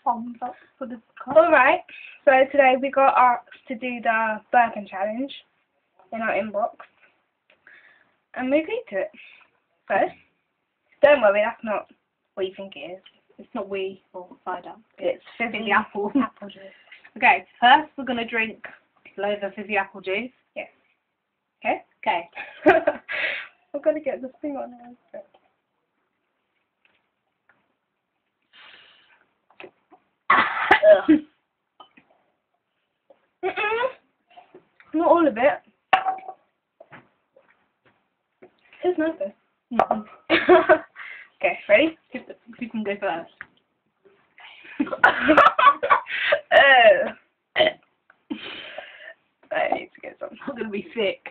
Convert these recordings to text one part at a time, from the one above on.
thumbs up for this cut. Alright, so today we got asked to do the burping challenge in our inbox. And we agreed to it. So, don't worry, that's not what you think it is. It's not wee or cider. It's fizzy apple. apple juice. Okay, first we're going to drink loads of fizzy apple juice. Yeah. Okay? Okay. I've got to get this thing on here. Not all of it. It's nice though. Okay, ready? You can go first. I need to get some. I'm going to be sick.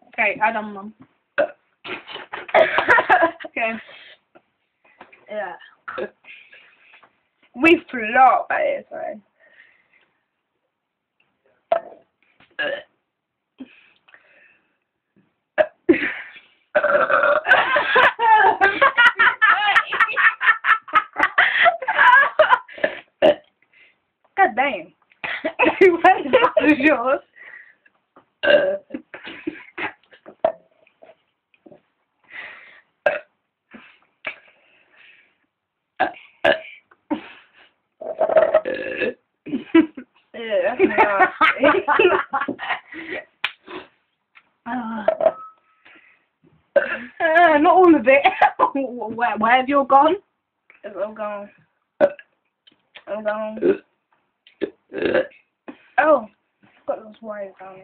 Okay, I done one. Okay. Yeah. We flop at it, sorry. God damn. Where's that yours? Not all of it. Where have you gone? It's all gone. I'm gone. Oh, I've got those wires on. I'm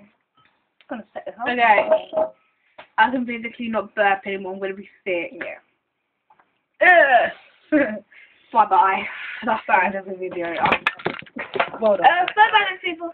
gonna set it up. Okay. I can physically not burp anymore. I'm gonna be sick. Yeah. Bye bye. That's the end of the video. Well done. Bye bye, people.